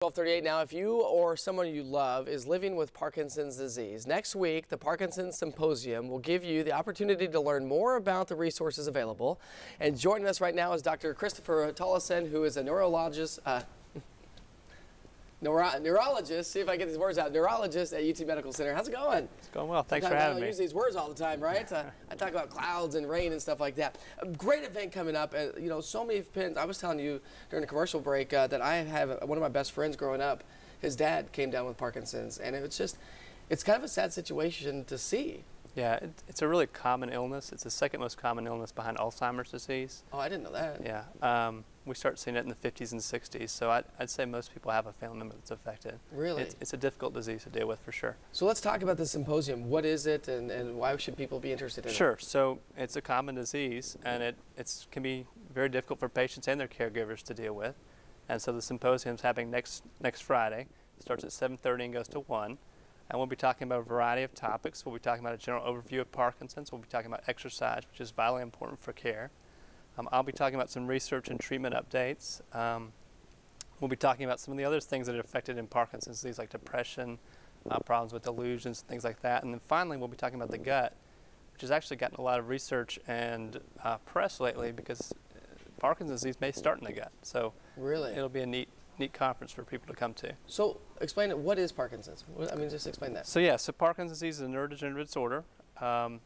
12:38 now. If you or someone you love is living with Parkinson's disease, next week the Parkinson Symposium will give you the opportunity to learn more about the resources available. And joining us right now is Dr. Christopher Tolleson, who is a neurologist, neurologist, see if I get these words out, neurologist at UT Medical Center. How's it going? going well. Thanks for having me. I use these words all the time, right? I talk about clouds and rain and stuff like that. A great event coming up. You know, so many pins. I was telling you during the commercial break that I have one of my best friends growing up. His dad came down with Parkinson's, and it's kind of a sad situation to see. Yeah, it's a really common illness. It's the second most common illness behind Alzheimer's disease. Oh, I didn't know that. Yeah. We start seeing it in the 50s and 60s, so I'd say most people have a family member that's affected. Really? It's a difficult disease to deal with for sure. So let's talk about the symposium. What is it, and why should people be interested in it? Sure. So it's a common disease, and it can be very difficult for patients and their caregivers to deal with. And so the symposium's happening next Friday. It starts at 7:30 and goes to 1. And we'll be talking about a variety of topics. We'll be talking about a general overview of Parkinson's. We'll be talking about exercise, which is vitally important for care. I'll be talking about some research and treatment updates. We'll be talking about some of the other things that are affected in Parkinson's disease, like depression, problems with delusions, things like that. And then finally, we'll be talking about the gut, which has actually gotten a lot of research and press lately because Parkinson's disease may start in the gut. So really, it'll be a neat conference for people to come to. So explain it. What is Parkinson's? I mean, just explain that. So yeah, so Parkinson's disease is a neurodegenerative disorder. Again,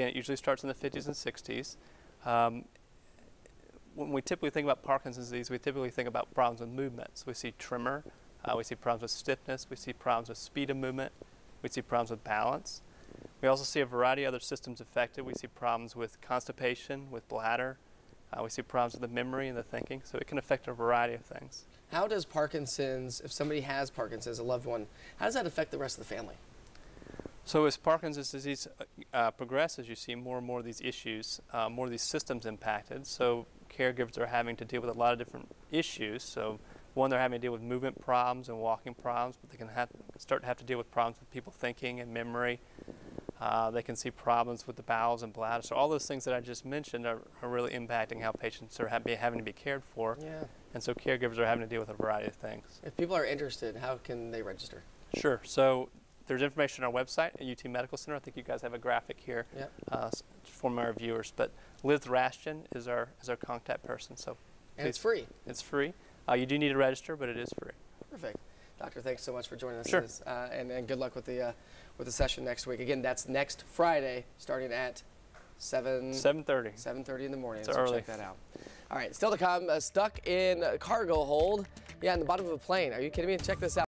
it usually starts in the 50s and 60s. When we typically think about Parkinson's disease, we typically think about problems with movement. So we see tremor, we see problems with stiffness, we see problems with speed of movement, we see problems with balance. We also see a variety of other systems affected. We see problems with constipation, with bladder. We see problems with the memory and the thinking. So it can affect a variety of things. How does Parkinson's, if somebody has Parkinson's, a loved one, how does that affect the rest of the family? So as Parkinson's disease progresses, you see more and more of these issues, more of these systems impacted. So caregivers are having to deal with a lot of different issues. So one, they're having to deal with movement problems and walking problems, but they can start to have to deal with problems with people thinking and memory. They can see problems with the bowels and bladder. So all those things that I just mentioned are really impacting how patients are having to be cared for. Yeah. And so caregivers are having to deal with a variety of things. If people are interested, how can they register? Sure. So there's information on our website at UT Medical Center. I think you guys have a graphic here for my viewers. But Liz Rashton is our contact person. So and it's free. It's free. You do need to register, but it is free. Perfect. Doctor, thanks so much for joining us. Sure. And good luck with the session next week. Again, that's next Friday, starting at 7:30. 7:30 in the morning. It's so early. Check that out. All right, still to come. Stuck in cargo hold. Yeah, in the bottom of a plane. Are you kidding me? Check this out.